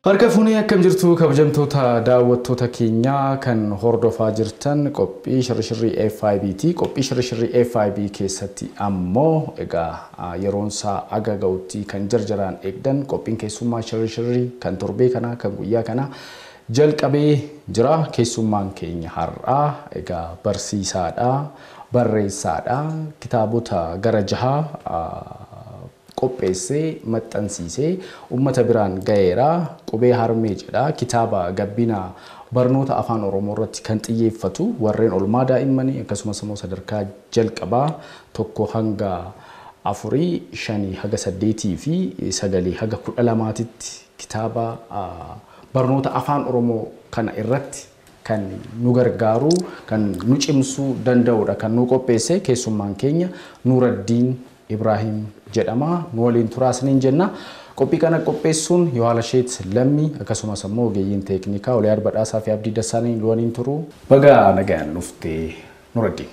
Harka fuunee akkam jirtu kabajamtoota daawwattoota keenya kan hordofaa jirtan qophii shirshirrii FIBT qophii shirshirrii FIB keessatti ammoo egaa yeroon isaa aga ga'utti kan jarjaraan eegdan qophiin keessummaa shirshirrii kan torbee kana kan guyyaa kana jalqabee jira. Keessummaan keenya har'aa egaa barsiisaadha, barreessaadha, kitaabota gara 6 qopheessee maxxansiisee uummata biraan ga'eera. Qubee harmee jedha kitaaba gabbina barnoota afaan oromoo irratti kan xiyyeeffatu warreen olmaa daa'immanii akkasumas immoo sadarkaa jalqabaa 1 hanga 4 5 haga 8 fi 9 haga 12titti kitaaba barnoota afaan oromoo kana irratti kan nu gargaaru kan nu cimsuu danda'udha kan nu qopheesse keessummaan keenya Nuuraddiin Ibrahim jedhama. Nu waliin turaasniin jenna. Qophii kana qopheessuun Yohaalasheet Lammii akkasumas immoo ogeeyyiin teeknikaa Oliyaad Badhaasaa fi Abdii Dassaaniin waliin turu. Baga nagaan dhuftee Nuuraddiin.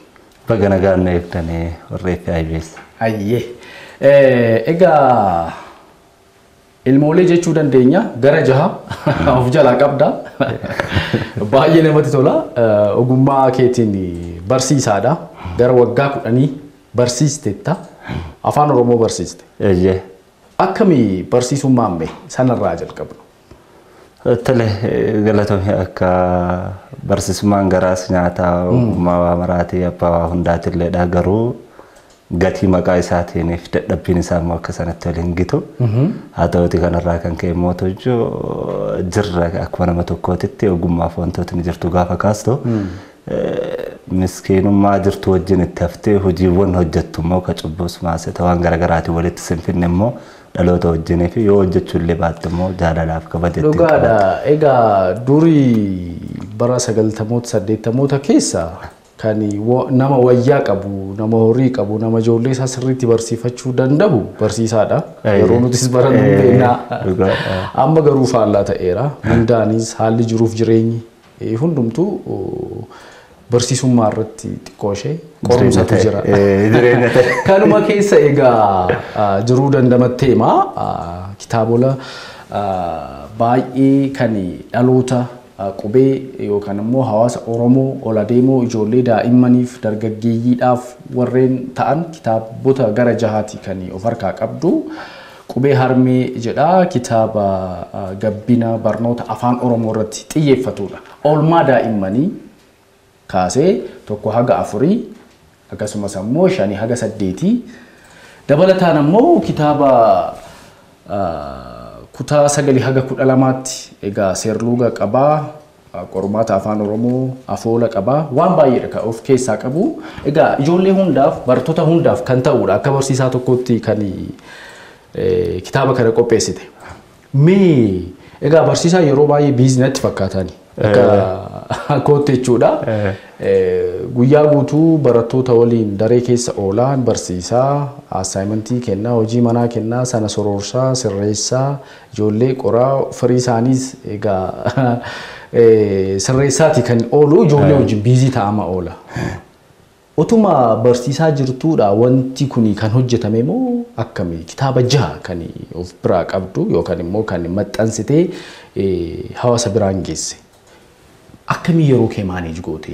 Baga nagaan eegdanii warra FIBs. Ayyee. Egaa ilmoolee jechuu dandeenya gara 6 of jalaa qabda. Baay'ee namatti tola. Ogummaa keetiin barsiisaadha. Gara waggaa 10 barsiisteetta. Afaan oromoo barsiiste. Eeyyee. Akkamii barsiisummaan mee sanarraa jalqabnu? Tole galatoomii akka barsiisummaan garaas nyaataa ogummaa maraatii abbaa hundaatillee garuu gatii maqaa isaatiiniif dadhabbiin isaa immoo akka sanatti waliin gitu. Haa ta'uuti kanarraa kan ka'e mootojjoo jirra akkuma nama tokkootitti ogummaaf wantootni jirtu gaafa kaastu. Miskiinummaa jirtu wajjin itti haftee hojiiwwan hojjettu immoo ka cubbuus maasita waan garaagaraatiin walitti sinfinne immoo dhaloota wajjinii fi yoo hojjechuu illee baatte immoo jaalalaaf kabajetti. Dhugaadha. Egaa durii bara 90moota 80moota keessa kan nama wayyaa qabu, nama horii qabu, nama ijoollee isaa sirriitti barsiifachuu danda'u barsiisaadha. Yeroo nutis barannu beeknaa. Amma garuu faallaa ta'eera. Mindaanis haalli jiruuf jireenyi hundumtuu barsiisummaa irratti xiqqoo ishee qorumsatu jira. Kanuma keessa egaa jiruu dandamatteema kitaabola baay'ee kan dhaloota qubee yookaan immoo hawaasa oromoo ol adeemoo ijoollee daa'immaniif dargaggeeyyiidhaaf warreen ta'an kitaabota gara 6 kan of harkaa qabdu. Qubee harmee jedha kitaaba gabbina barnoota afaan oromoo irratti xiyyeeffatudha. Oolmaa daa'immanii kaasee 1 haga 4 akkasumas immoo 5 haga 8 dabalataan immoo kitaaba kutaa 9 haga 12tti egaa seerluuga qabaa qormaata afaan oromoo afoola qabaa waan baay'eedha kan of keessaa qabu. Egaa ijoollee hundaaf barattoota hundaaf kan ta'udha akka barsiisaa tokkotti kan kitaaba kana qopheessite. Mee egaa barsiisaa yeroo baay'ee biizinatti fakkaatani. Akka kootechuudha. Guyyaa guutuu barattoota waliin daree keessa oolaan barsiisaa assignmentii kennaa, hojii manaa kennaa, sana sororsaa, sirreessaa, ijoollee qoraa, firii isaaniis egaa sirreessaati kan oolu ijoollee wajjin biizii ta'ama oola. Utuma barsiisaa jirtuudha wanti kuni kan hojjetame moo akkamii kitaaba 6 kan of biraa qabdu yookaan immoo kan maxxansitee hawaasa biraan geesse. Akkamii yeroo kee maaneej goote?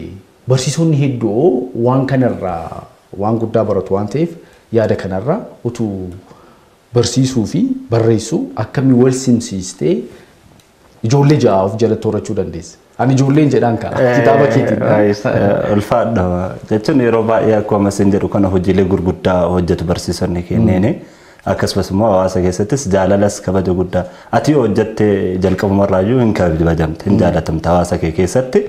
Barsiisonni hedduu waan kanarraa waan guddaa baratu waan ta'eef yaada kanarraa utuu barsiisuu fi barreessuu akkamii wal simsiistee ijoollee 6 of jalatti horachuu dandeesse? Ani ijoolleen jedhaan ka kitaaba keetiin. Ulfaadha. Jechuun yeroo baay'ee akkuma masin jedhu kana hojiilee gurguddaa hojjetu barsiisonni kenneeni. Akkasumas immoo hawaasa keessattis jaalalas kabaja guddaa. Ati yoo hojjette jalqabumarraayyuu hin kabajamte, hin jaalatamte hawaasa kee keessatti.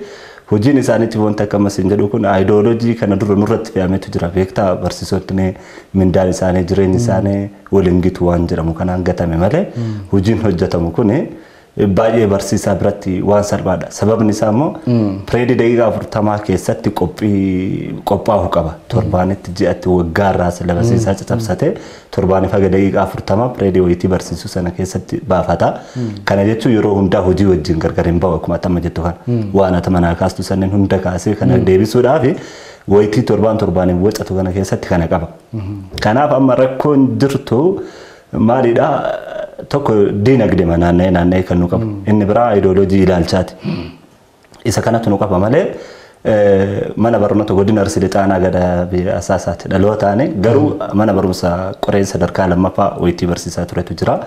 Hojiin isaaniitti wanta akka masin jedhu kun aayidooloojii kana dura nurratti fe'ametu jira. Beektaa barsiisonni mindaan isaanii jireenyi isaanii waliin gitu waan jedhamu kanaan gatame malee hojiin hojjetamu kuni baay'ee barsiisaa biratti waan salphaadha. Sababni isaa immoo pireedii daqiiqaa 40 keessatti qophaa'uu qaba. Torbaanitti ji'atti waggaarraa sila barsiisaa cabsatee torbaaniif haga daqiiqaa 40 pireedii wayitii barsiisuu sana keessatti baafata. Kana jechuun yeroo hundaa hojii wajjin gargar hin bahu akkuma amma jettu kana. Waan ati manaa kaastu sanneen hunda kaasee kana deebisuudhaaf wayitii torbaaniif wacatu kana keessatti kana qaba. Kanaaf amma rakkoon jirtu maalidha? Tokko diinagdee naanna'ee kan nu qabu. Inni biraa ideoloojii ilaalchaati. Isa kanatu nu qaba malee mana barnoota godina Arsii Lixaanaa gada asaasaati. Dhalootaani garuu mana barumsa qoreen sadarkaa lammaffaa wayitii barsiisaa turetu jira.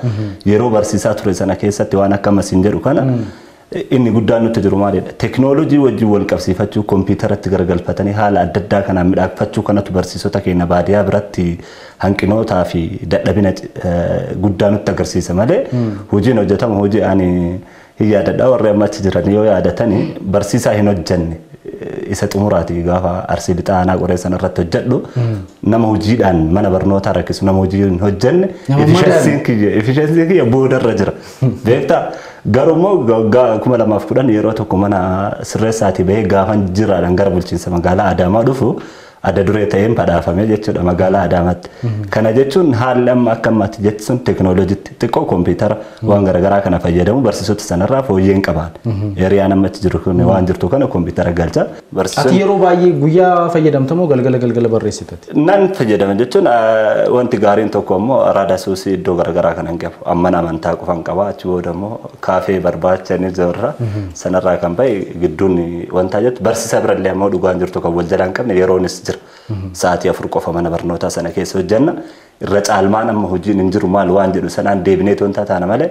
Yeroo barsiisaa ture sana keessatti waan akka masiin jedhu kana inni guddaan nutti jiru maalidha? Teknooloojii wajjin wal qabsiifachuu kompiitaratti garagalfatanii haala adda addaa kanaan midhaagfachuu kanatu barsiisota keenya baadiyyaa biratti hanqinootaa fi dadhabina guddaa nutti agarsiisa malee hojiin hojjetamu hojii ani hin yaadadha warri amma achi jiran yoo yaadatanii barsiisaa hin hojjenne isa xumuraati gaafa Arsii Lixaanaa qoree sanarratti hojjedhu nama hojiidhaan mana barnootaa rakkisu nama hojii hin hojjenne efficiensiin kiyya boodarra jira beektaa garumoo kuma 2010 yeroo tokko mana sirreessaatii bahee gaafan jiraadhaan gara bulchiinsa magaalaa Adaamaa dhufu adda duree ta'een badhaafamee jechuudha magaalaa Adaamaatti. Kana jechuun haalli amma akka ammaatti jechuun teknooloojiitti xiqqoo kompiitara waan garaagaraa kana fayyadamu barsiisota sanarraa fooyyeen qaban. Yeriyaan ammatti jiru kun waan jirtu kana kompiitara galcha. Ati yeroo baay'ee guyyaa fayyadamtamoo galgala barreessitati? Nan fayyadama jechuun wanti gaariin tokko immoo araada suusii iddoo garaagaraa kan qabu. Amman amantaa qofan qaba achi booda immoo kaafee barbaachanii jirra sanarraa kan bahe gidduun wanta jettu barsiisaa birallee ammoo dhugaan jirtu kan wal jalaan qabne yeroonis jira. Sa'aatii 4 qofa mana barnootaa sana keessa hojjenna irra caalmaan amma hojiin hin jiru maal waan jedhu sanaan deebinee toontaa taana malee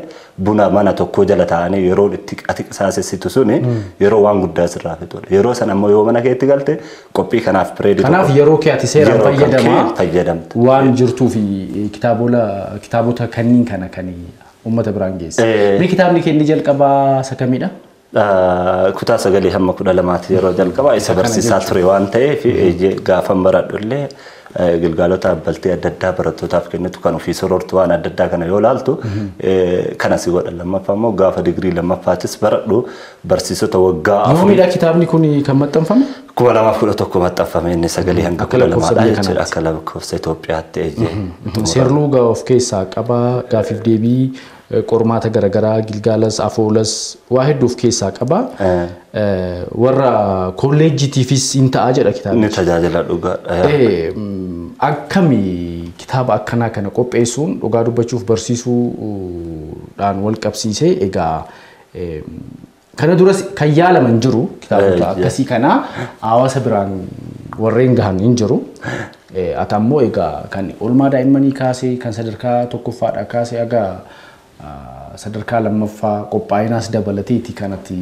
buna mana tokko jala taa'anii yeroo itti ati saasessitu suni yeroo waan guddaa sirraa fixudha. Yeroo sana ammoo yoo mana keetti galte qophii kanaaf pireedii kanaaf yeroo kee ati seeraan fayyadamta waan jirtuu fi kitaabota kanniin kana kan uummata biraan geesse. Mee kitaabni kee inni jalqabaa isa kamidha? Kutaa sagalee hamma 12 yeroo jalqabaa isa barsiisaa ture waan ta'eef gaafan baradhullee gilgaalota abbaltee adda addaa barattootaaf kennitu kan ofii sorortu waan adda addaa kana yoo laaltu kana si godha lammaffaa immoo gaafa digirii lammaffaattis baradhu barsiisota waggaa yoomidha kitaabni kun kan maxxanfame? 2011 maxxanfame inni sagalee hanga 12dha jechuudha akka lakkoofsa Itoophiyaatti. Seerluuga of keessaa qaba gaafiif deebii qormaata garaagaraa gilgaalas afoolas waa hedduu of keessaa qaba. Warra kolleejjitiifis hin ta'a jedha kitaabni. Ni tajaajila dhugaadha. Akkamii kitaaba akkanaa kana qopheessuun dhugaa dubbachuuf barsiisuudhaan wal qabsiisee egaa kana duras kan yaalaman jiru kitaabota akkasii kana hawaasa biraan warreen gahan hin jiru. Atammoo egaa kan oolmaa daa'immanii kaasee kan sadarkaa tokkoffaadhaa kaasee egaa sadarkaa lammaffaa qophaa'inaas dabalateeti kanatti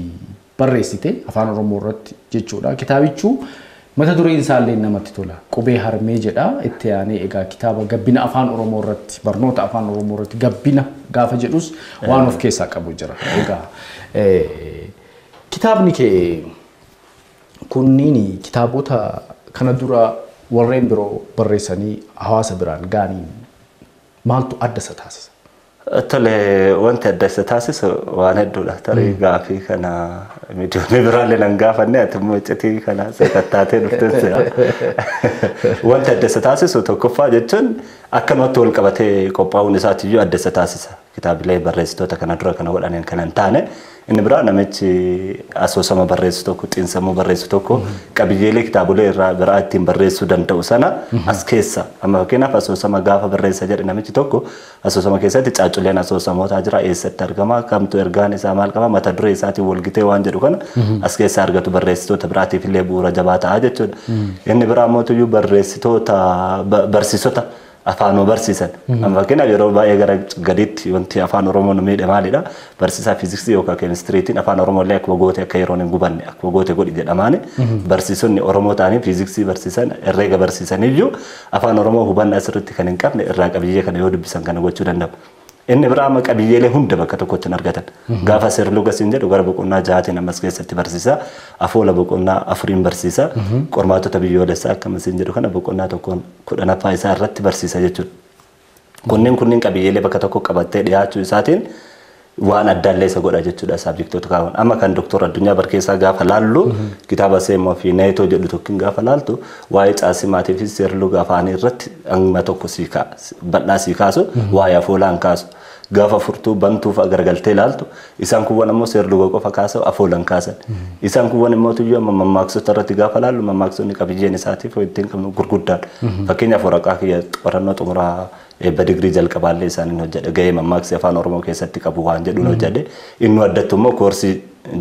barreessite afaan Oromoo irratti jechuudha. Kitaabichu mata dureen isaallee namatti tola. Qubee harmee jedha itti aanee egaa kitaaba gabbina afaan Oromoo irratti barnoota afaan Oromoo irratti gabbina gaafa jedhus waan of keessaa qabu jira. Egaa kitaabni kee kunniin kitaabota kana dura warreen biroo barreessanii hawaasa biraan gaaniin maaltu adda isa taasisa? Tole wanti adda isa taasisu waan hedduudha. Tarii gaafii kana miidiyoonni biraallee nan gaafanne ati immoo iccitii kana sakattaatee dhufteessa. Wanti adda isa taasisu tokkoffaa jechuun akkanumatti wal qabatee qophaa'uun isaatiiyyuu adda isa taasisa. Kitaabilee barreessitoota kana dura kana godhaniin kan hin taane inni biraa namichi asoosama barreessu tokko xiinsammuu barreessu tokko qabiyyeelee kitaabilee irraa biraa ittiin barreessuu danda'u sana as keessa amma fakkeenyaaf asoosama gaafa barreessa jedhe namichi tokko asoosama keessatti caacculeen asoosamootaa jira eessatti argama kamtu ergaan isaa maal qaba mata duree isaatiin walgitee waan jedhu kana as keessa argatu barreessitoota biraatiif illee bu'uura jabaa ta'a jechuudha. Inni biraa mootuyyuu barsiisota afaan barsiisan. Amma fakkeenyaaf yeroo baay'ee gara gadiitti wanti afaan Oromoo nu miidhe maalidha? Barsiisaa fiiziksii yookaan keemistiriitiin afaan Oromoo illee akkuma goote akka yeroon hin gubanne akkuma goote godhi jedhamaani barsiisonni Oromoo ta'anii fiiziksii barsiisan herreega barsiisan iyyuu afaan Oromoo hubannaa asirratti kan hin qabne irraa qabiyyee kana yoo dubbisan kana gochuu danda'u. Inni biraa amma qabiyyeelee hunda bakka tokkotti hin argatan. Gaafa seerluga siin jedhu gara boqonnaa 6 ammas keessatti barsiisa. Afoola boqonnaa 4 barsiisa. Qormaatota biyyoolessaa akkamiin siin jedhu kana boqonnaa 10 isaa irratti barsiisa jechuudha. Kunniin qabiyyeelee bakka tokko qabattee dhiyaachuu isaatiin waan addaallee isa godha jechuudha saabjektoota kaa'uun. Amma kan Dr. Addunyaa Barkeessaa gaafa laallu kitaaba seemoo fi neetoo jedhu tokkiin gaafa laaltu waa'ee caasimaatii fi seerluga afaanii irratti amma tokko bal'aa sii kaasu waa'ee afoolaan kaasu. Gaafa furtuu bantuuf agargaltee laaltu isaan kuwwan ammoo seerluga qofa kaasu afoolan kaasan. Isaan kuwwan immoo tuyyuu amma mammaaksota irratti gaafa laallu mammaaksonni qabiyyeen isaatiif ittiin qabnu gurguddaadha. Fakkeenyaaf waraqaa kiyya qorannoo xumuraa digrii jalqabaallee isaaniin hojjedhe gahee mammaaksii afaan Oromoo keessatti qabu waan jedhuun hojjedhe inni addattu immoo koorsii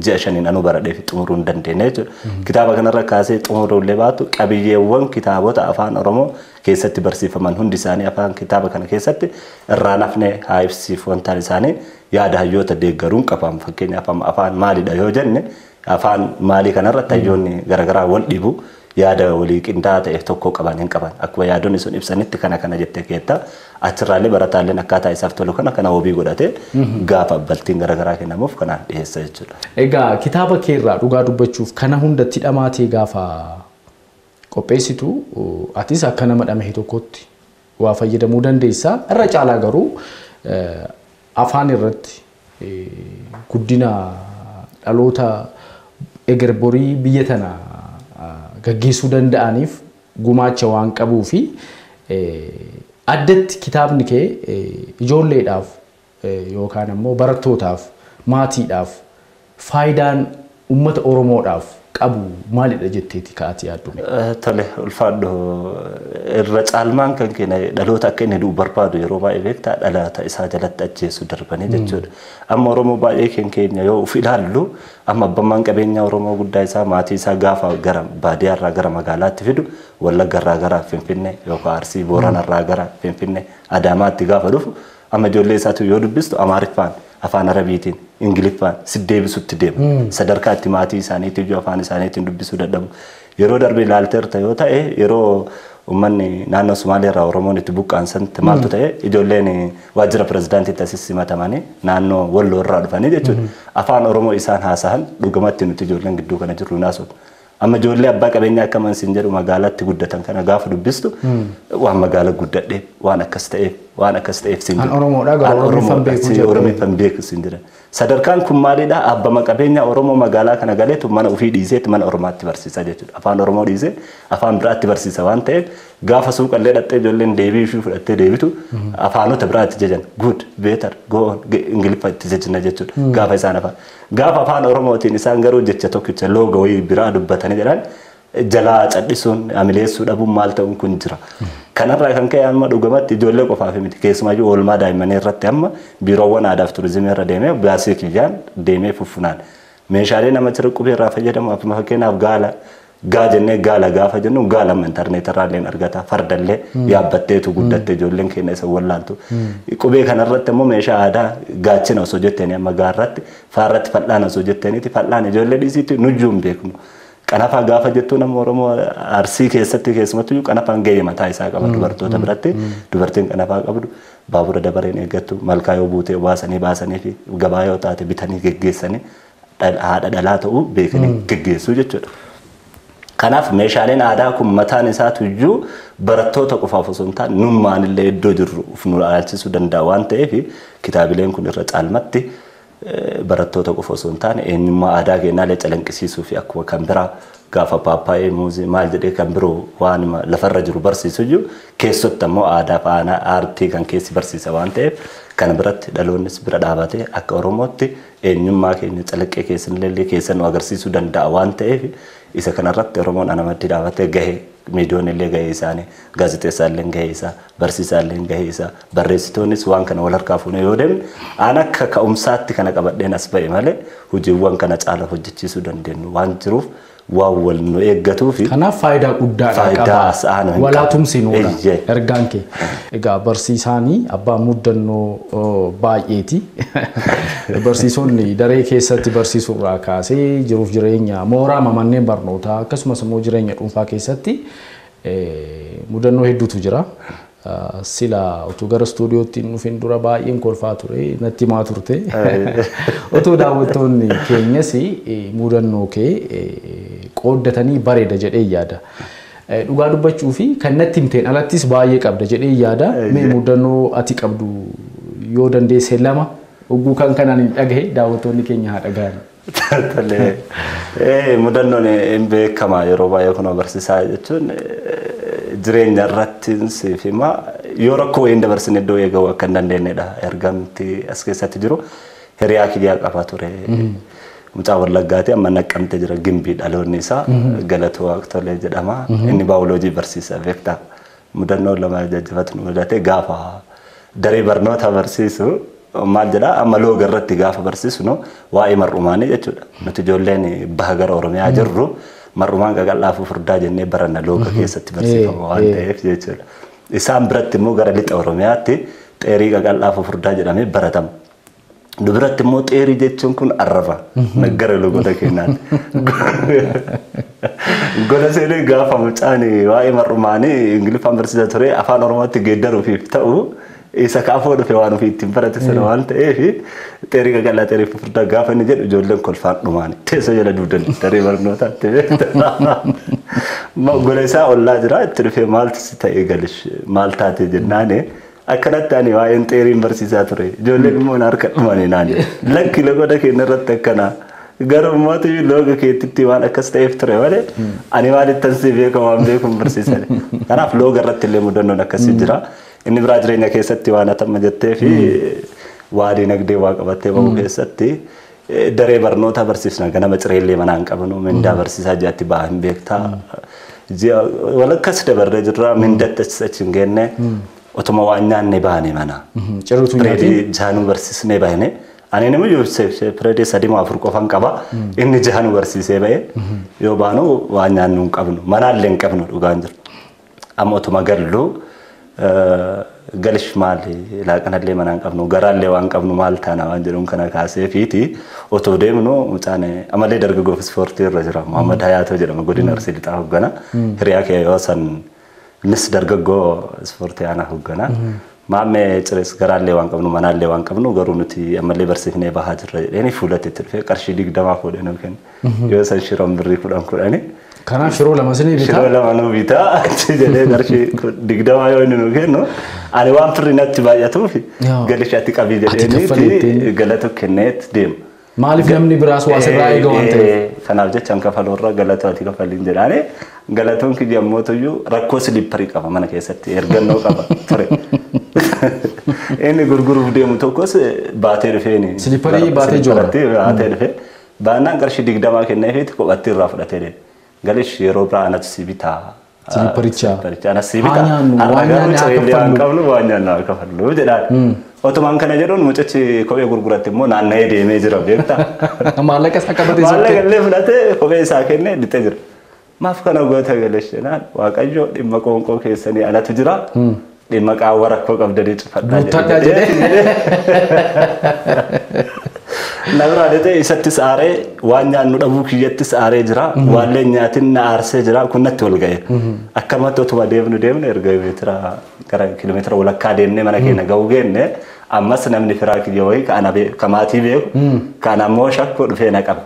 ji'a shaniin anuu baradhee fi xumuruu hin dandeenye jechuudha. Kitaaba kanarra kaasee xumuruullee baatu qabiyyeewwan kitaabota afaan Oromoo keessatti barsiifaman hundi isaanii afaan kitaaba kana keessatti irraa nafne haa ibsiif wantaan isaanii yaada hayyoota deeggaruun qaban fakkeenyaaf afaan maalidha yoo jenne afaan maalii kanarratti hayyoonni garaagaraa wal dhibu yaada walii qindaa'aa ta'e tokko qaban hin qaban akkuma yaadonni sun ibsanitti kana jettee keetta achirraallee barataalleen akkaataa isaaf tolu kana wabii godhatee gaafa abbaltiin garaagaraa kennamuuf kanaan dhiyeessa jechuudha. Egaa kitaaba keerraa dhugaa dubbachuuf kana hundatti dhamaatee gaafa qopheessitu atis akka nama dhamahee tokkotti waa fayyadamuu dandeessa. Irra caalaa garuu afaan irratti guddina dhaloota eger borii biyya tana gaggeessuu danda'aniif gumaacha waan qabuu fi addatti kitaabni kee ijoolleedhaaf yookaan ammoo barattootaaf maatiidhaaf faayidaan uummata Oromoodhaaf qabu maalidha jetteeti kaa'ati yaaddu? Tole ulfaadho irra caalmaan kan keenya dhaloota akka inni du'u barbaadu yeroo baay'ee beektaa dhaloota isaa jalatti ajjeesu darbanii jechuudha. Amma Oromoo baay'ee keenya yoo of ilaallu amma abbaan qabeenyaa Oromoo guddaa isaa maatii isaa gaafa gara baadiyyaarraa gara magaalaatti fidu Wallaggarraa gara Finfinnee yookaan Arsii Booranarraa gara Finfinnee Adaamaatti gaafa dhufu amma ijoollee isaatu yoo dubbistu Amaariffaan afaan Arabiitiin Ingiliffaan siddeebisutti deema. Sadarkaatti maatii isaaniitiin iyyuu afaan isaaniitiin dubbisuu dadhabu. Yeroo darbe ilaalteerta yoo ta'e yeroo uummanni naannoo Somaaliirraa Oromoon itti buqqaansantti maaltu ta'e ijoolleen waajjira pirezidaantiitti asis simatamanii naannoo Walloo irraa dhufanii jechuudha. Afaan Oromoo isaan haasa'an dhugamatti nuti ijoolleen gidduu kana jirru naasuudha. Amma ijoollee abbaa qabeenyaa akka mansiin jedhu magaalaatti guddatan kana gaafa dubbistu waan magaala guddadhee waan akkas ta'eef siin jedhu. Oromoodha garuu Oromoon beeku siin jedhan. Sadarkaan kun maalidha? Abbaa qabeenyaa Oromoo magaalaa kana galeetu mana ofii dhiiseetti mana Oromaatti barsiisa jechuudha. Afaan Oromoo dhiisee afaan biraatti barsiisa waan ta'eef gaafa suuqallee dhattee ijoolleen deebii ishee fudhattee deebitu afaanota biraatti jajan good better go on Ingiliffa itti jajna jechuudha. Gaafa isaan gaafa afaan Oromootiin isaan garuu jecha tokkicha looga wayii biraa dubbatanii jedhan jalaa cadhisuun amileessuu dhabuun maal ta'uun kun jira. Kanarraa kan ka'e amma dhugamatti ijoollee qofaaf miti keessumayyuu oolmaa daa'immanii irratti amma biiroowwan aadaaf turizimii irra deemee baasii kiyyaan deemee fuffunaan meeshaalee nama jira qubee irraa fayyadamu akkuma fakkeenyaaf gaa jennee gaala gaafa jennu gaala intarneetirraa illee argata fardallee yaabbatteetu guddatte ijoolleen keenya isa wallaaltu qubee kanarratti immoo meeshaa aadaa gaachina osoo jettanii amma gaarratti faarratti fal'aan osoo jettaniiti fal'aan ijoollee dhiisiitti nujjuun beeknu. Qanafaa gaafa jettu nama Oromoo Arsii keessatti keessumattuu qanafaan gahee mataa isaa qaba dubartoota biratti dubartiin qanafaa qabdu baabura dabareen eeggattu malkaa yoo buutee baasanii fi gabaa yoo taate bitanii geggeessanii haadha dhalaa ta'uu beekanii geggeessuu jechuudha. Kanaaf meeshaaleen aadaa kun mataan isaatu iyyuu barattoota qofaaf osoo hin taane nummaanillee iddoo jirru of nu ilaalchisuu danda'a waan ta'eef kitaabileen kun irra caalmatti barattoota qofa osoo hin taane eenyummaa aadaa keenyaalee calanqisiisuu fi akkuma kan biraa gaafa paappaayee muuzii maal jedhee kan biroo waan lafarra jiru barsiisu iyyuu keessatti ammoo aadaa fi aartii kan keessi barsiisa waan ta'eef kan biratti dhaloonnis bira dhaabatee akka Oromootti eenyummaa keenya calaqqee keessan nu agarsiisuu danda'a waan ta'eef isa kanarratti Oromoon anamatti dhaabatee gahee miidiyoon illee gahee isaanii gaazexeessaan illee gahee isaa barsiisaan illee gahee isaa barreessitoonnis waan kana wal harkaa fuunee yoo deemne aan akka ka'umsaatti kana qabadheen as ba'e malee hojiiwwan kana caala hojjechiisuu dandeenyu waan jiruuf waan wal nu eeggatuu fi kanaaf faayidaa guddaadha qaba walaatumsi nuudha ergaan kee egaa barsiisaanii abbaa muddannoo baay'eeti barsiisonni daree keessatti barsiisuurraa kaasee jiruuf jireenya mooraa manneen barnootaa akkasumas immoo jireenya dhuunfaa keessatti mudannoo hedduutu jira. Sila utuu gara stuudiyootti dhufin dura baay'een kolfaa ture natti himaa turte utuu daawwattoonni keenyas mudannoo kee qooddatanii bareeda jedhee yaada. Dhugaa dubbachuu fi kan natti himteen alattis baay'ee qabda jedhee yaada. Mee mudannoo ati qabdu yoo dandeesse lama Ugguu kan kanaan hin dhagahe daawwattoonni keenya haa dhagahan. Tolee. Mudannoon hin beekamaa yeroo baay'ee kun barsiisaa jechuun jireenya irratti siif hima yoo rakkoo wayiin dabarsine iddoo eeguu akka hin dandeenyedha. Ergamti as keessatti jiru hiriyaa kiyyaa qaba ture. Mucaa Wallaggaati amma Naqqamtee jira Gimbii dhaloonni isaa Galatoo Waaqtolee jedhama. Inni baayoloojii barsiisa beektaa. Mudannoo lama jajjabatu nu mudate gaafa daree barnoota barsiisu maal jedhaa amma looga irratti gaafa barsiisu no waa'ee mar'umaanii jechuudha. Nuti ijoolleen baha gara Oromiyaa jirru mar'umaan qaqal'aafuu furdaa jennee baranna looga keessatti barsiifama waan ta'eef jechuudha. Isaan biratti immoo gara lixa Oromiyaatti xeerii qaqal'aafuu furdaa jedhamee baratama. Dubiratti immoo xeerii jechuun kun arraba naggara loogota kennaan. Gola seenee gaafa mucaan waa'ee mar'umaanii Ingiliffaan barsiisaa ture afaan Oromootti geeddaruufiif ta'u isa kaafoo dhufe waan ofii ittiin barate sana waan ta'eef xeerii qaqal'aa xeerii furdaa gaafa inni jedhu ijoolleen kolfaan dhumaani teessoo jala duudan daree barnootaatti gola isaa ollaa jira itti dhufee maaltu si ta'e galish maal taate jennaani akkanatti ani waa'een xeeriin barsiisaa ture ijoolleen immoo harka dhumanii naani lakki logoda keenya irratti akkana garummaatu looga keetitti waan akkas ta'eef ture malee ani maalittan si beekamu waan beekuun barsiisan kanaaf looga irratti illee mudannoon akkasii jira. Inni biraa jireenya keessatti waan atamma jettee fi waa dinagdee waa qabattee bahu keessatti daree barnoota barsiisna ganama cireellee manaan qabnu mindaa barsiisaa jaatti ba'aa hin beektaa. Walakkas dabarree jirra mindatti achi hin geenne otuma waan nyaanne baane mana. Cirruutu nyaati. Jaanuu barsiisnee baane. Ani nama Yoosef Pireedee sadii afur qofan qaba. Inni jaanuu barsiisee ba'e yoo baanu waan nyaannu hin qabnu manaallee hin qabnu dhugaan jiru. Amma otuma gallu galish maali laaqanallee manaan qabnu garaallee waan qabnu maal taana waan jedhuun kana kaasee fiiti otoo deemnu mucaan amalee dargaggoof ispoortii irra jira Muhammad Hayaatoo jedhama godina Arsii Lixaa hoggana hiriyaa kee yoo san innis dargaggoo ispoortii ana hoggana maammee cirees garaallee waan qabnu manaallee waan qabnu garuu nuti amalee barsiifnee bahaa jirra jedhanii fuulatti itti dhufee qarshii 20 fuudhee nu kenna yoo san shiroon birrii 10 Kanaaf shiroo lama sinii bitaa. Shiroo lama nu bitaa achi jedhee qarshii 20 yoo inni nu kennu ani waan firri natti baay'atuuf galishatti qabii jedhee galata kenneet deema. Maaliif namni biraas waa sirraa eega waan ta'eef. Kanaaf jecha kafaloorra galatooti kafaliin jedhaane galatoon kiyya mootuyyuu rakkoo silipparii qaba mana keessatti ergannoo qaba ture. Inni gurguruuf deemu tokkos baatee dhufeeni. Silipparii baatee joora. Baatee dhufee baannaan qarshii 20 kenneefiiti kophaatti irraa fudhatee deema. Galish yeroo biraanatu si bitaa. Silipparichaa. Ana si bitaa. Waan qabnu waan nyaannu haa kafallu jedhaan. Otumaan kana jedhuun mucichi kophee gurguratti immoo naanna'ee deemee jira beektaa. Maallaqa isaa qabatee jira. Maallaqa illee fudhatee kophee isaa kennee lixee jira. Maaf kana goota galish jedhaan waaqayyo dhimma qoonqoo keessanii alatu jira. Dhimma qaawwa rakkoo qabdanii cufadhaa jedhee. Nabira adete isatti saaree waan nyaannu dhabuu kiyyatti saaree jira waan nyaatin na aarsee jira kun natti wal ga'e akkamatti otuma deemnu erga meetira gara kiiloomeetira walakkaa deemnee mana keenya ga'uu geenne ammas namni firaa kiyya wayii ka maatii beeku kan ammoo shakkoo dhufee na qaba.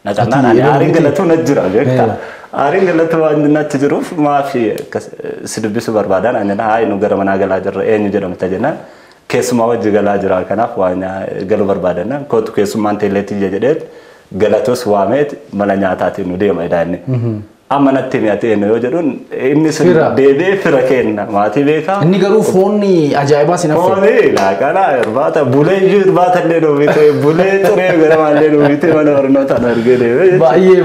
Na qabnaan ani aariin galatu na jira beektaa. Aariin galatu waan natti jiruuf maafi si dubbisu barbaadan ani haa nu gara manaa galaa jirra eenyu jedhamta jennaan. Keessumaa wajji galaa jira kanaaf waan galuu barbaadanna kootu keessummaan teelleetti jedheet galatos waameet mala nyaataatiin nu deema idaanne amma natti mi'atee yoo jedhuun inni sun deebee fira kenna maatii beekaa inni garuu foonni ajaa'ibaa sin affeera foonni laaqana irbaata bulee irbaata illee nuufite bulee xiree garamallee nuufite mana barnootaan argee deeme baay'ee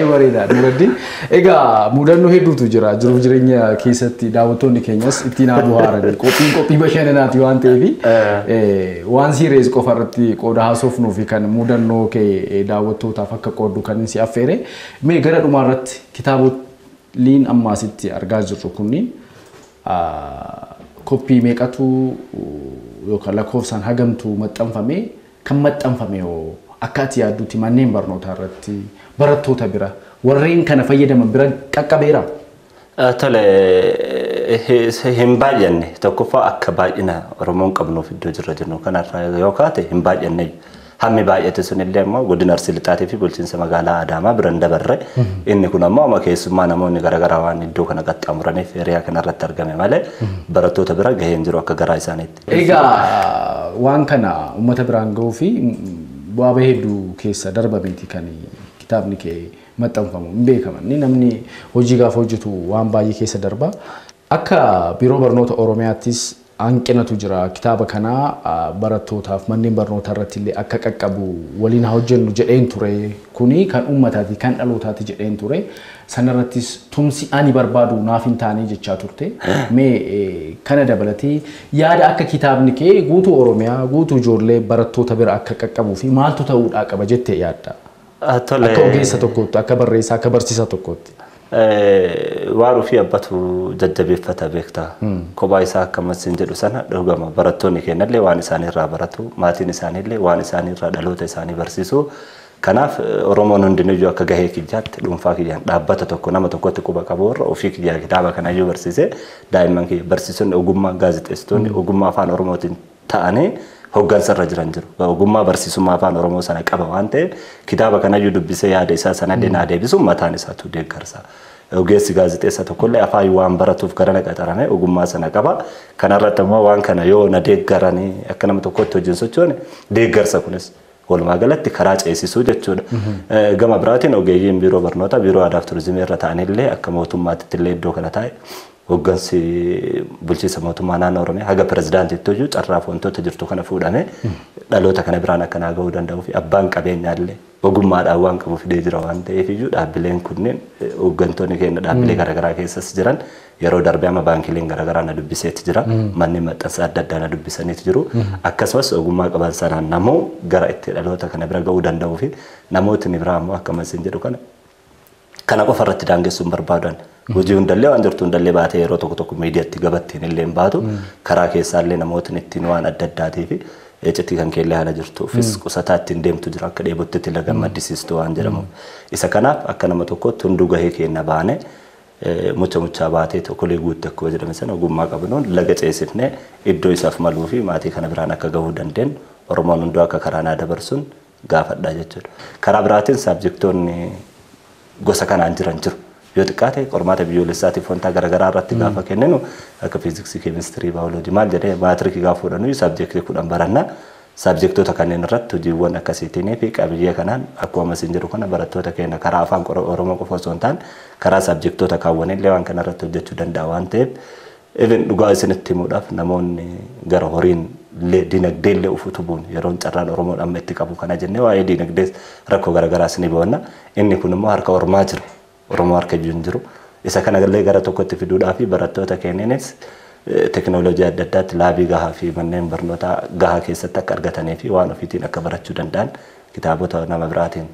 bareeda Nuraddiin egaa mudannoo hedduutu jira jiruuf jireenya keessatti daawwattoonni keenyas ittiin habuhaaran qophii bashannanaati waan ta'eef waan siirees qofa irratti qooda haasofnuu fi kan mudannoo kee daawwattootaaf akka qooddu kan si affeere mee gara dhumaarratti kitaaboliin ammaasitti argaa jirru kunniin koppii meeqatu yookaan lakkoofsaan hagamtu maxxanfame kan maxxanfame akka ati yaaddutti manneen barnootaa irratti barattoota bira warreen kana fayyadaman bira qaqqabeera. Tole hin baay'anne tokkoffaa akka baay'ina Oromoon qabnuuf iddoo jirra jennu kanarraa yoo kaate hin baay'anne hammi baay'ate sun illee immoo godina Arsii Lixaatii fi bulchiinsa magaalaa Adaamaa biraan dabarre inni kun ammoo amma keessummaa namoonni garaagaraa waan iddoo kana qaxxaamuraniif hiriyaa kanarratti argame malee barattoota bira gahee hin jiru akka garaa isaaniitti. Egaa waan kana uummata biraan gahuu fi bu'aa hedduu keessa darbameeti kan kitaabni kee maxxanfamu hin beekaman namni hojii gaafa hojjetu waan baay'ee keessa darba. Akka biiroo barnoota Oromiyaattis hanqinatu jira kitaaba kana barattootaaf manneen barnootaa irratti illee akka qaqqabu waliin hojjennu jedheen ture kuni kan uummataati kan dhalootaati jedheen ture sanarrattis tumsi ani barbaadu naaf hin taane jechaa turte mee kana dabalatee yaada akka kitaabni kee guutuu Oromiyaa guutuu ijoollee barattoota bira akka qaqqabuu fi maaltu ta'uudhaa qaba jettee yaadda akka ogeessa tokkootti akka barreessaa akka barsiisaa tokkootti. Waan ofii abbatu jajjabeeffata beektaa kophaa isaa akkamas hin jedhu sana dhugama barattoonni keenyallee waan isaaniirraa baratu maatiin isaaniillee waan isaaniirraa dhaloota isaanii barsiisu kanaaf Oromoon hundinuyyuu akka gahee kiyyaatti dhuunfaa kiyyaan dhaabbata tokko nama tokkotti quba qabu irra ofii kiyyaa kitaaba kanayyuu barsiise daa'imman kiyya barsiisonni ogummaa gaazexeessitoonni ogummaa afaan Oromootiin ta'anii hoggansarra jiran jiru. Ogummaa barsiisummaa afaan Oromoo sana qaba waan ta'eef kitaaba kanayyuu dubbisee yaada isaa sanallee naa deebisuun mataan isaatu deeggarsa. Ogeessi gaazexeessa tokkollee afaan waan baratuuf gara naqaxarame ogummaa sana qaba. Kanarratti immoo waan kana yoo na deeggaranii akka nama tokkotti hojiin sochoone deeggarsa kunis walumaa galatti karaa ceesisuu jechuudha. Gama biraatiin ogeeyyiin biiroo barnoota biiroo aadaa fi turizimii irra ta'anillee akka mootummaatti illee iddoo kana taa'e hoggansi bulchiinsa mootummaa naannoo Oromiyaa haga pirezidaantiitti iyyuu carraaf wantoota jirtu kana fuudhame dhaloota kana biraan akka naa gahuu danda'uu fi abbaan qabeenyaallee ogummaadhaan waan qabu fidee jira waan ta'eef iyyuu dhaabbileen kunneen hoggantoonni keenya dhaabbilee garaagaraa keessas jiran yeroo darbee amma baankileen garaagaraa na dubbiseetti jira manneen maxxansa adda addaa na dubbisaniitti jiru akkasumas ogummaa qaban sanaan namoo gara itti dhaloota kana bira gahuu danda'uu fi namootni biraa immoo akkamas hin jedhu kana qofa irratti daangessuun barbaadan hojii hundallee waan jirtu hundallee baatee yeroo tokko miidiyaatti gabattiin illee hin baatu karaa keessaallee namootni ittiin waan adda addaatii fi ecitii kan keellee haala jirtuufis qusataa ittiin deemtu jira akka dheebotti itti lagan maddisiistu waan jedhamu isa kanaaf akka nama tokkotti hunduu gahee keenya baane muchaa baatee tokkolee guutte akkuma jedhame sana ogummaa qabnuun laga ceesifnee iddoo isaaf maluu fi maatii kana biraan akka gahuu dandeenyu Oromoon hunduu akka karaa naa dabarsuun gaafadhaa jechuudha. Karaa biraatiin saabjektoonni gosa kanaan jiran jiru. Yoo xiqqaate qormaata biyyoolessaatiif wanta garaagaraa irratti gaafa kenninu akka fiiziksii, keemistirii, baayoloojii maal jedhee maatirikii gaafa fudhannu saabjektii 10 baranna. Saabjektoota kanneen irratti hojiiwwan akkasiitiin fi qabiyyee kanaan akkuma isin jedhu kana barattoota keenya karaa afaan Oromoo qofa osoo hin taane karaa saabjektoota kaawwanillee waan kana irratti hojjechuu danda'a waan ta'eef even dhugaa isinitti himuudhaaf namoonni gara horiin dinagdee illee ufutubuun yeroo carraan Oromoo amma itti qabu kana jennee waa'ee dinagdee rakkoo garaagaraas ni bawanna inni kun immoo harka Oromaa jiru Oromoo harka jiru isa kana illee gara tokkotti fiduudhaaf barattoota keenyaanis teknooloojii adda addaatti laabii gahaa fi manneen barnootaa gahaa keessatti akka argatanii fi waan ofiitiin akka barachuu danda'an kitaabota nama biraatiin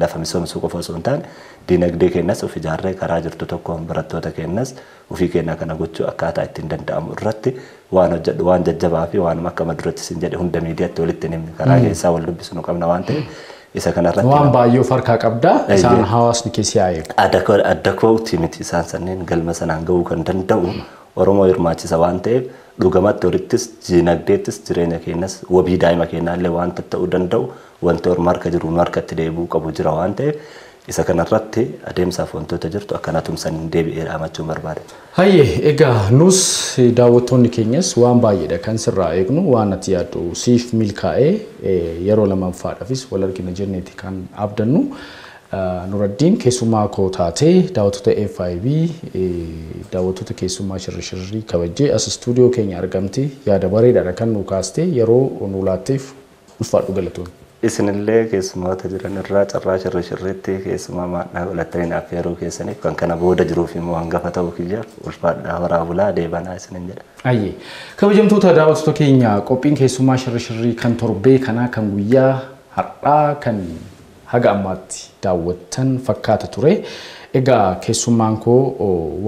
lafa misoomsuu qofa osoo hin taane dinagdee keenyas of ijaarree karaa jirtu tokkoon barattoota keenyas ofii keenya kana gochuu akkaataa ittiin danda'amu irratti waan hojjedhu waan jajjabaa fi waan akka maduratti sin jedhe hunda miidiyaatti walitti himne karaa keessaa wal dubbisnu qabna waan ta'eef isa kanarratti waan baay'ee of harkaa qabda isaan hawaasni keessi yaa'e adda kootti miti isaan sanneen galma sanaan gahuu kan danda'u Oromoo hirmaachisa waan ta'eef dhugamatti walittis dinagdeettis jireenya keenyas wabii daa'ima keenyaallee waan ta'uu danda'u wanti Oromoo harka jiru harkatti deebi'uu qabu jira waan ta'eef isa kanarratti adeemsaaf wantoota jirtu akkana tumsan deebi'ee dhaamachuu barbaada. Hayyee egaa nus daawwattoonni keenyas waan baay'eedha kan sirraa eegnu waan ati yaaddu siif milkaa'ee yeroo lammaffaadhaafis wal argina jenneeti kan abdannu. Nuraddiin keessummaa koo taatee daawwattoota FIB daawwattoota keessummaa shirri kabajjee as istuudiyoo keenya argamti yaada bareedaadha kan nu kaaste yeroo nu laatteef ulfaadhu galatoon. Isinillee keessummoota jiran irraa carraa shirriitti keessumaa maadhaa godhatanii naaf yeroo keessaniif kan kana booda jiruuf immoo hangafa ta'uu kiyyaaf ulfaadhaa horaa bulaa deebanaa isinin jedha. Ayyee kabajamtoota daawwattoota keenya qophiin keessummaa shirri kan torbee kanaa kan guyyaa har'aa kan haga ammaatti daawwattan fakkaata ture. Egaa keessummaan koo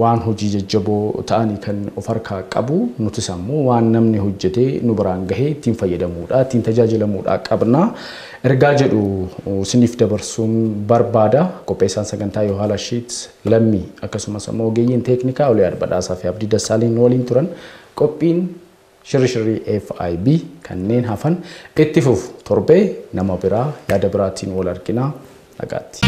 waan hojii jajjaboo ta'anii kan of harkaa qabu nutis ammoo waan namni hojjetee nu biraan gahee ittiin fayyadamuudha ittiin tajaajilamuudha qabna. Ergaa jedhu siniif dabarsuun barbaada. Qopheessaan sagantaa Yohaala Shiit Lammii akkasumas ammoo ogeeyyiin teeknikaa Oliyaad Badhaasaa fi Abdii Dassaalin waliin turan qophiin shirri FIB kanneen hafan itti fufu torbee nama biraa yaada biraatiin wal argina nagaatti.